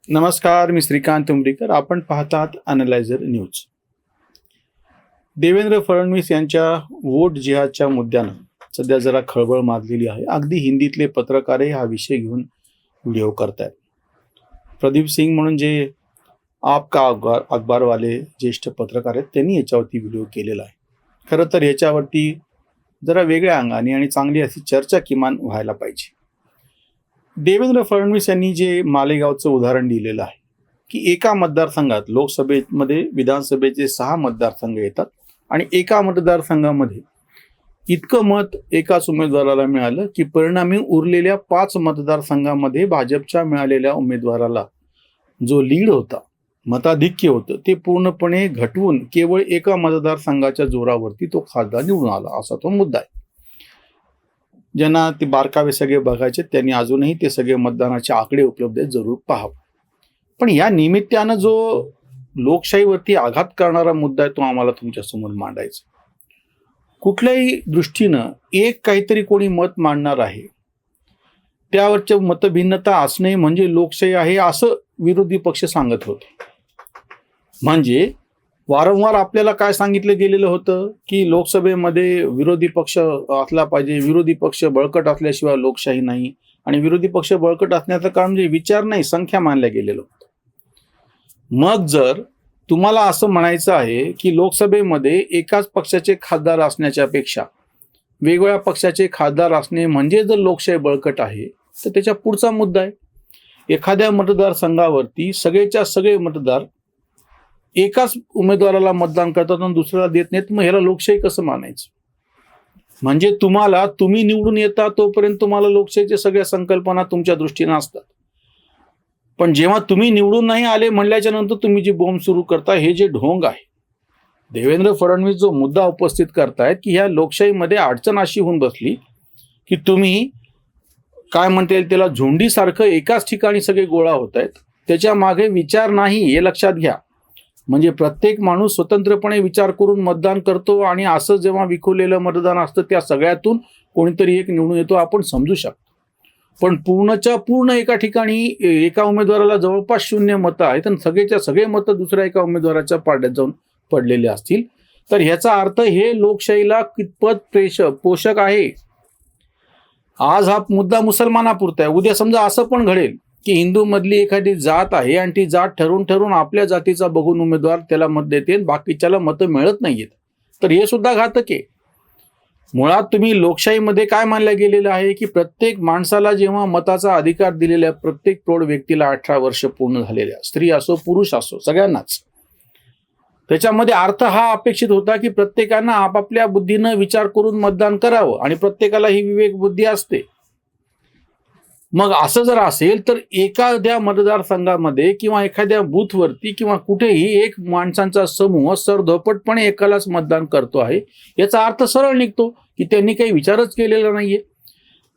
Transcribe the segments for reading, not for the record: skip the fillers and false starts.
नमस्कार, मी श्रीकांत उमरीकर. आपण पाहतात अॅनालायझर न्यूज. देवेंद्र फडणवीस यांच्या वोट जिहादच्या मुद्द्यानं सध्या जरा खळबळ माजलेली आहे. अगदी हिंदीतले पत्रकारही हा विषय घेऊन व्हिडिओ करतायत. प्रदीप सिंग म्हणून जे आपका अखबारवाले ज्येष्ठ पत्रकार आहेत, त्यांनी याच्यावरती व्हिडिओ केलेला आहे. खरं तर याच्यावरती जरा वेगळ्या अंगाने आणि चांगली अशी चर्चा किमान व्हायला पाहिजे. देवेंद्र फडणवीस यांनी जे मालेगावचं उदाहरण दिलेलं आहे की एका मतदारसंघात लोकसभेमध्ये विधानसभेचे 6 मतदारसंघ येतात आणि एका मतदारसंघामध्ये इतकं मत एकाच उमेदवाराला मिळालं की परिणामी उरलेल्या 5 मतदारसंघामध्ये भाजपच्या मिळालेल्या उमेदवाराला जो लीड होता, मताधिक्य होतं, ते पूर्णपणे घटवून केवळ एका मतदारसंघाच्या जोरावरती तो खासदार निवडून आला, असा तो मुद्दा आहे. ज्यांना ते बारकावे सगळे बघायचे त्यांनी अजूनही ते सगळे मतदानाचे आकडे उपलब्ध आहेत, जरूर पाहावं. पण या निमित्तानं जो लोकशाहीवरती आघात करणारा मुद्दा आहे तो आम्हाला तुमच्यासमोर मांडायचा. कुठल्याही दृष्टीनं एक काहीतरी कोणी मत मांडणार आहे, त्यावरच्या मतभिन्नता असणे म्हणजे लोकशाही आहे असं विरोधी पक्ष सांगत होते. म्हणजे वारंवार आपल्याला काय सांगितलं गेलेलं होतं की लोकसभेमध्ये विरोधी पक्ष असला पाहिजे, विरोधी पक्ष बळकट असल्याशिवाय लोकशाही नाही, आणि विरोधी पक्ष बळकट असण्याचं कारण म्हणजे विचार नाही, संख्या मानल्या गेलेलं होतं. मग जर तुम्हाला असं म्हणायचं आहे की लोकसभेमध्ये एकाच पक्षाचे खासदार असण्याच्या पेक्षा वेगवेगळ्या पक्षाचे खासदार असणे म्हणजे जर लोकशाही बळकट आहे, तर त्याच्या पुढचा मुद्दा आहे एखाद्या मतदारसंघावरती सगळेच्या सगळे मतदार एकाच उमेदवाराला मतदान करतात आणि दुसऱ्याला देत नाहीत. मग ह्याला लोकशाही कसं मानायचं? म्हणजे तुम्ही निवडून येता तोपर्यंत तुम्हाला लोकशाहीच्या सगळ्या संकल्पना तुमच्या दृष्टीने असतात, पण जेव्हा तुम्ही निवडून नाही आले म्हणल्याच्या नंतर तुम्ही जी बोंब सुरू करता, हे जे ढोंग आहे, देवेंद्र फडणवीस जो मुद्दा उपस्थित करतायत की ह्या लोकशाहीमध्ये अडचण अशी होऊन बसली की तुम्ही काय म्हणता येईल त्याला झुंडीसारखं एकाच ठिकाणी सगळे गोळा होत आहेत, त्याच्या मागे विचार नाही, हे लक्षात घ्या. म्हणजे प्रत्येक माणूस स्वतंत्रपणे विचार करून मतदान करतो आणि असं जेव्हा विखुरलेलं मतदान असतं त्या सगळ्यातून कोणीतरी एक निवडून येतो, आपण समजू शकतो. पण पूर्णच्या पूर्ण एका ठिकाणी एका उमेदवाराला जवळपास 0 मतं आहेत आणि सगळेच्या सगळे मतं दुसऱ्या एका उमेदवाराच्या पारड्यात जाऊन पडलेले असतील, तर ह्याचा अर्थ हे लोकशाहीला कितपत पोषक आहे. आज हा मुद्दा मुसलमानापुरता आहे. उद्या समजा असं पण घडेल की हिंदू मधली एखादी जात आहे आणि ती जात ठरवून आपल्या जातीचा बघून उमेदवार त्याला मत देते, बाकीच्याला मतं मिळत नाहीयेत, तर हे सुद्धा घातक आहे. मुळात तुम्ही लोकशाहीमध्ये काय मानलं गेलेलं आहे की प्रत्येक माणसाला जेव्हा मताचा अधिकार दिलेल्या प्रत्येक प्रौढ व्यक्तीला 18 वर्ष पूर्ण झालेल्या, स्त्री असो पुरुष असो, सगळ्यांनाच, त्याच्यामध्ये अर्थ हा अपेक्षित होता की प्रत्येकानं आपापल्या बुद्धीनं विचार करून मतदान करावं आणि प्रत्येकाला ही विवेक बुद्धी असते. मग असं जर असेल तर एखाद्या मतदारसंघामध्ये किंवा एखाद्या बूथवरती किंवा कुठेही एक माणसांचा समूह सरधोपटपणे एकालाच मतदान करतो आहे, याचा अर्थ सरळ निघतो की त्यांनी काही विचारच केलेला नाहीये.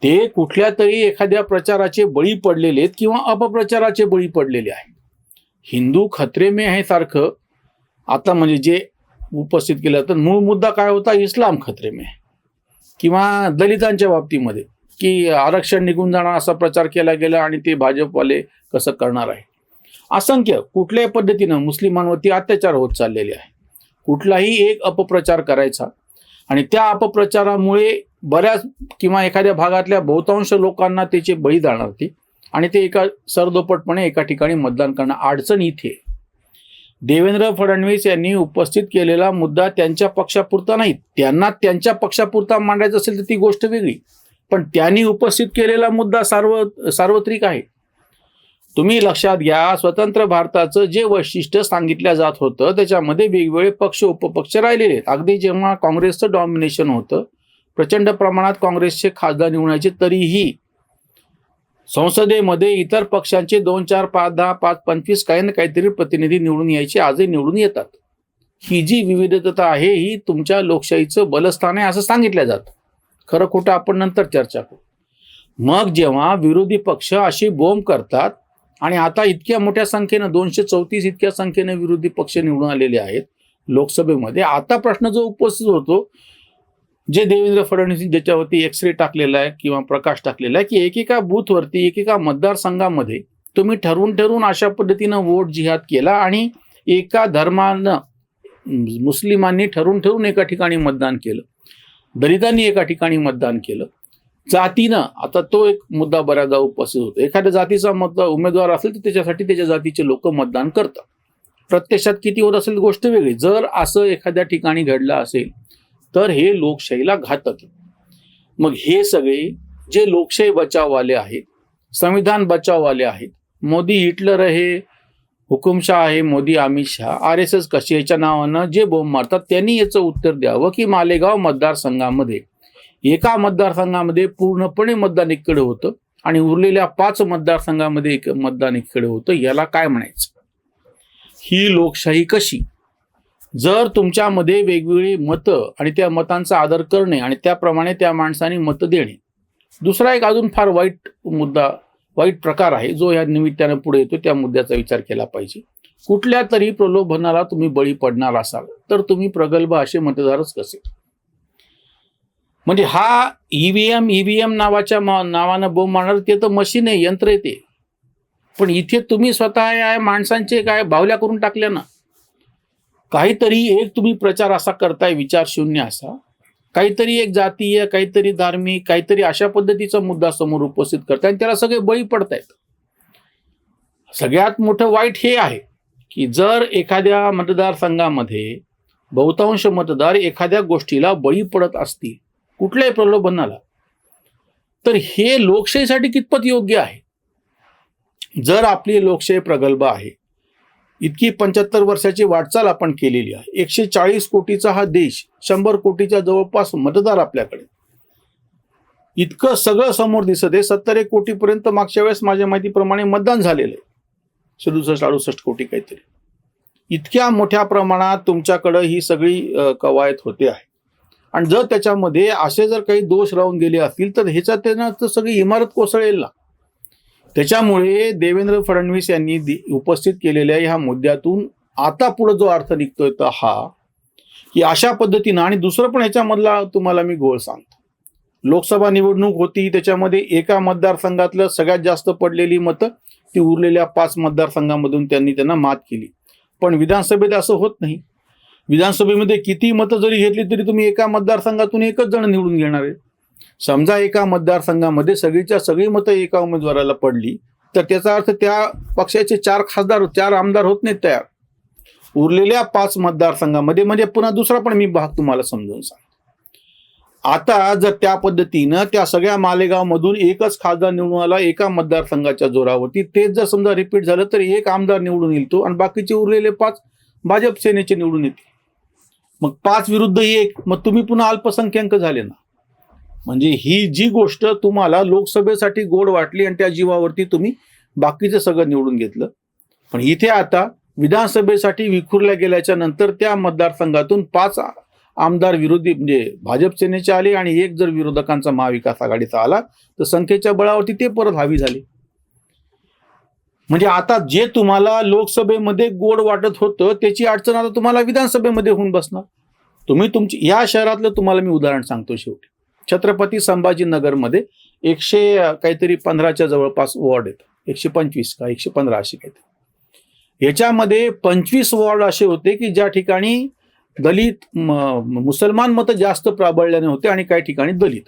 ते कुठल्या तरी एखाद्या प्रचाराचे बळी पडलेले आहेत किंवा अपप्रचाराचे बळी पडलेले आहेत. हिंदू खतरे में आहे सारखं आता म्हणजे जे उपस्थित केलं, तर मूळ मुद्दा काय होता, इस्लाम खतरे में, किंवा दलितांच्या बाबतीमध्ये की आरक्षण निघून जाणार असा प्रचार केला गेला आणि ते भाजपवाले कसं करणार आहे. असंख्य कुठल्याही पद्धतीनं मुस्लिमांवरती अत्याचार होत चाललेले आहे. कुठलाही एक अपप्रचार करायचा आणि त्या अपप्रचारामुळे बऱ्याच किंवा एखाद्या भागातल्या बहुतांश लोकांना त्याचे बळी जाणार ती आणि ते एका सरदोपटपणे एका ठिकाणी मतदान करणं. अडचण इथे देवेंद्र फडणवीस यांनी उपस्थित केलेला मुद्दा त्यांच्या पक्षापुरता नाही, त्यांना त्यांच्या पक्षापुरता मांडायचा असेल तर ती गोष्ट वेगळी, पण त्यांनी उपस्थित केलेला मुद्दा सार्वत्रिक आहे. तुम्ही लक्षात घ्या, स्वतंत्र भारताचं जे वैशिष्ट्य सांगितलं जात होतं त्याच्यामध्ये वेगवेगळे पक्ष उपपक्ष राहिलेले आहेत. अगदी जेव्हा काँग्रेसचं डॉमिनेशन होतं, प्रचंड प्रमाणात काँग्रेसचे खासदार निवडायचे, तरीही संसदेमध्ये इतर पक्षांचे 2, 4, 5, 10, 5, 25 काही ना काहीतरी प्रतिनिधी निवडून यायचे, आजही निवडून येतात. ही जी विविधता आहे ही तुमच्या लोकशाहीचं बलस्थान आहे असं सांगितलं जातं. खरं खोटं आपण नंतर चर्चा करू. मग जेव्हा विरोधी पक्ष अशी बोंब करतात आणि आता इतक्या मोठ्या संख्येनं 234 इतक्या संख्येने विरोधी पक्ष निवडून आलेले आहेत लोकसभेमध्ये, आता प्रश्न जो उपस्थित होतो जे देवेंद्र फडणवीस ज्याच्यावरती एक्सरे टाकलेला आहे किंवा प्रकाश टाकलेला आहे की एकेका बूथवरती एकेका मतदारसंघामध्ये तुम्ही ठरवून अशा पद्धतीनं वोट जिहाद केला आणि एका धर्मानं मुस्लिमांनी ठरवून एका ठिकाणी मतदान केलं, दलितांनी एका ठिकाणी मतदान केलं, जातीनं, आता तो एक मुद्दा बऱ्याचदा उपस्थित होतो. एखाद्या जातीचा उमेदवार असेल तर त्याच्यासाठी त्याच्या जातीचे लोक मतदान करतात. प्रत्यक्षात किती होत असेल गोष्ट वेगळी. जर असं एखाद्या ठिकाणी घडलं असेल तर हे लोकशाहीला घातक आहे. मग हे सगळे जे लोकशाही बचाववाले आहेत, संविधान बचाववाले आहेत, मोदी हिटलर आहे, हुकुमशाह आहे, मोदी अमित शहा, RSS कशी याच्या नावानं जे बोंब मारतात, त्यांनी याचं उत्तर द्यावं की मालेगाव मतदारसंघामध्ये एका मतदारसंघामध्ये पूर्णपणे मतदान एकीकडे होतं आणि उरलेल्या 5 मतदारसंघामध्ये मतदान एकीकडे होतं. याला काय म्हणायचं? ही लोकशाही कशी? जर तुमच्यामध्ये वेगवेगळी मतं आणि त्या मतांचा आदर करणे आणि त्याप्रमाणे त्या माणसाने मतं देणे. दुसरा एक अजून फार वाईट प्रकार आहे जो या निमित्तानं पुढे येतो, त्या मुद्द्याचा विचार केला पाहिजे. कुठल्या तरी प्रलोभनाला तुम्ही बळी पडणार असाल तर तुम्ही प्रगल्भ असे मतदारच कसे? म्हणजे हा ईव्हीएम नावानं बोंब मारणार, ते तर मशीन आहे, यंत्र आहे ते. पण इथे तुम्ही स्वतः या माणसांचे काय बावल्या करून टाकल्या ना. काहीतरी एक तुम्ही प्रचार असा करताय विचारशून्य असा, काहीतरी एक जातीय, काहीतरी धार्मिक, काहीतरी अशा पद्धतीचा मुद्दा समोर उपस्थित करताय आणि त्याला सगळे बळी पडतायत. सगळ्यात मोठं वाईट हे आहे की जर एखाद्या मतदारसंघामध्ये बहुतांश मतदार एखाद्या गोष्टीला बळी पडत असतील, कुठल्याही प्रलोभनाला, तर हे लोकशाहीसाठी कितपत योग्य आहे? जर आपली लोकशाही प्रगल्भ आहे, इतकी 75 वर्षाची वाटचाल आपण केलेली आहे, 140 कोटीचा हा देश, 100 कोटीच्या जवळपास मतदार आपल्याकडे, इतकं सगळं समोर दिसत आहे. 70 कोटीपर्यंत मागच्या वेळेस माझ्या माहितीप्रमाणे मतदान झालेलं आहे, 67-68 कोटी काहीतरी. इतक्या मोठ्या प्रमाणात तुमच्याकडं ही सगळी कवायत होते आहे. आणि जर त्याच्यामध्ये असे जर काही दोष राहून गेले असतील तर ह्याच्यात त्यांना तर सगळी इमारत कोसळेल ना. त्याच्यामुळे देवेंद्र फडणवीस यांनी उपस्थित केलेल्या ह्या मुद्द्यातून आता पुढे जो अर्थ निघतोय तो हा की अशा पद्धतीनं, आणि दुसरं पण ह्याच्यामधला तुम्हाला मी घोळ सांगतो. लोकसभा निवडणूक होती, त्याच्यामध्ये एका मतदारसंघातलं सगळ्यात जास्त पडलेली मतं ती उरलेल्या 5 मतदारसंघामधून त्यांना मात केली. पण विधानसभेत असं होत नाही. विधानसभेमध्ये किती मतं जरी घेतली तरी तुम्ही एका मतदारसंघातून एकच जण निवडून घेणार आहे. समजा एका मतदारसंघामध्ये सगळीच्या सगळी मतं एका उमेदवाराला पडली तर त्याचा अर्थ त्या पक्षाचे 4 आमदार होत नाहीत तयार. उरलेल्या 5 मतदारसंघामध्ये, म्हणजे पुन्हा दुसरा पण मी भाग तुम्हाला समजून सांगतो. आता जर त्या पद्धतीनं त्या सगळ्या मालेगावमधून एकच खासदार निवडून आला एका मतदारसंघाच्या जोरावरती, तेच जर समजा रिपीट झालं तर एक आमदार निवडून येईल तो आणि बाकीचे उरलेले 5 भाजप सेनेचे निवडून येतील. मग 5 विरुद्ध 1, मग तुम्ही पुन्हा अल्पसंख्याक झाले ना. म्हणजे ही जी गोष्ट तुम्हाला लोकसभेसाठी गोड वाटली आणि त्या जीवावरती तुम्ही बाकीचं सगळं निवडून घेतलं, पण इथे आता विधानसभेसाठी विखुरल्या गेल्याच्या नंतर त्या मतदारसंघातून 5 आमदार विरोधी म्हणजे भाजप सेनेचे आले आणि 1 जर विरोधकांचा महाविकास आघाडीचा आला तर संख्येच्या बळावरती ते परत हावी झाले. म्हणजे आता जे तुम्हाला लोकसभेमध्ये गोड वाटत होतं त्याची अडचण आता तुम्हाला विधानसभेमध्ये होऊन बसणार. तुम्ही तुमची या शहरातलं तुम्हाला मी उदाहरण सांगतो. शेवटी छत्रपती संभाजीनगरमध्ये 115च्या जवळपास वॉर्ड आहेत, 125 का 115 असे काहीतरी. याच्यामध्ये 25 वॉर्ड असे होते की ज्या ठिकाणी दलित मुसलमान मतं जास्त प्राबल्याने होते आणि काही ठिकाणी दलित.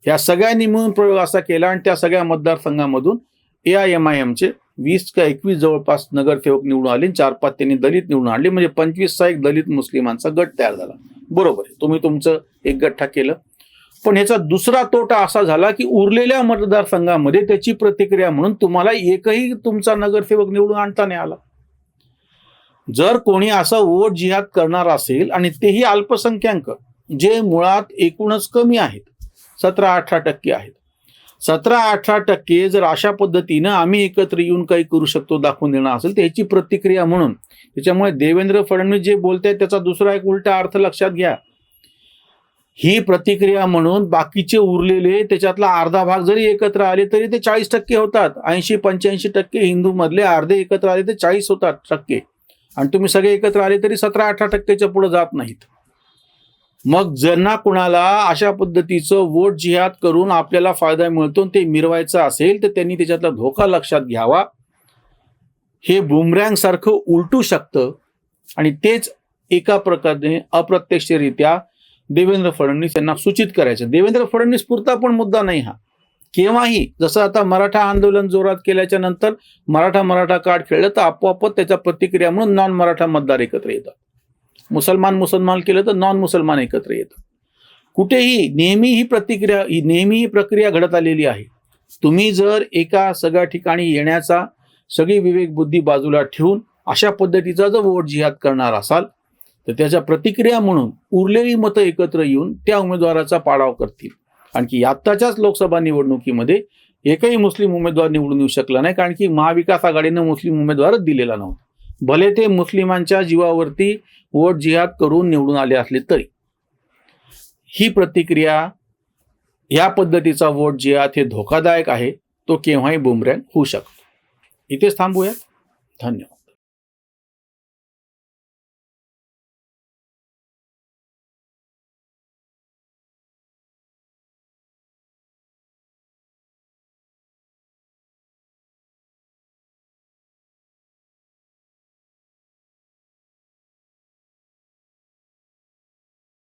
ह्या सगळ्यांनी मिळून प्रयोग असा केला आणि त्या सगळ्या मतदारसंघामधून AIMIMचे 20 का 21 जवळपास नगरसेवक निवडून आले, 4-5 त्यांनी दलित निवडून आणले, म्हणजे 25चा एक दलित मुस्लिमांचा गट तयार झाला. बरोबर आहे, तुम्ही तुमचं एक गठ्ठा केलं. पण ह्याचा दुसरा तोटा असा झाला की उरलेल्या मतदारसंघामध्ये त्याची प्रतिक्रिया म्हणून तुम्हाला एकही तुमचा नगरसेवक निवडून आणता नाही आला. जर कोणी असा वोट जिहाद करणार असेल आणि तेही अल्पसंख्याक जे मुळात एकूणच कमी आहेत, 17-18% आहेत, 17-18% जर अशा पद्धतीनं आम्ही एकत्र येऊन काही करू शकतो दाखवून देणार असेल तर ह्याची प्रतिक्रिया म्हणून, त्याच्यामुळे देवेंद्र फडणवीस जे बोलतायत त्याचा दुसरा एक उलटा अर्थ लक्षात घ्या. ही प्रतिक्रिया म्हणून बाकीचे उरलेले त्याच्यातला अर्धा भाग जरी एकत्र आले तरी ते 40% होतात. 80-85% हिंदू मधले अर्धे एकत्र आले तर 40 होतात टक्के, आणि तुम्ही सगळे एकत्र आले तरी 17-18%च्या पुढे जात नाहीत. मग ज्यांना कुणाला अशा पद्धतीचं वोट जिहाद करून आपल्याला फायदा मिळतो ते मिरवायचा असेल तर त्यांनी त्याच्यातला धोका लक्षात घ्यावा हे बुमरँग सारखं उलटू शकतं आणि तेच एका प्रकारे अप्रत्यक्षरित्या देवेंद्र फडणवीस यांना सूचित करायचं. देवेंद्र फडणवीस पुरता पण मुद्दा नाही हा. केव्हाही जसं आता मराठा आंदोलन जोरात केल्याच्या नंतर मराठा कार्ड खेळलं तर आपोआपच त्याच्या प्रतिक्रिया म्हणून नॉन मराठा मतदार एकत्र येतात. मुसलमान केलं तर नॉन मुसलमान एकत्र येतात. कुठेही नेहमी ही प्रक्रिया घडत आलेली आहे. तुम्ही जर एका सगळ्या ठिकाणी येण्याचा सगळी विवेक बुद्धी बाजूला ठेवून अशा पद्धतीचा जर वोट जिहाद करणार असाल तर त्याच्या प्रतिक्रिया म्हणून उरलेली मतं एकत्र येऊन त्या उमेदवाराचा पाडाव करतील. आणखी आत्ताच्याच लोकसभा निवडणुकीमध्ये एकही मुस्लिम उमेदवार निवडून येऊ शकला नाही, कारण की महाविकास आघाडीनं मुस्लिम उमेदवारच दिलेला नव्हता. भले ते मुस्लिमांच्या जीवावरती वोट जिहाद करून निवडून आले असले तरी. ही प्रतिक्रिया, या पद्धतीचा वोट जिहाद हे धोकादायक आहे. तो केव्हाही बुमरँग होऊ शकतो. इथेच थांबूया. धन्यवाद.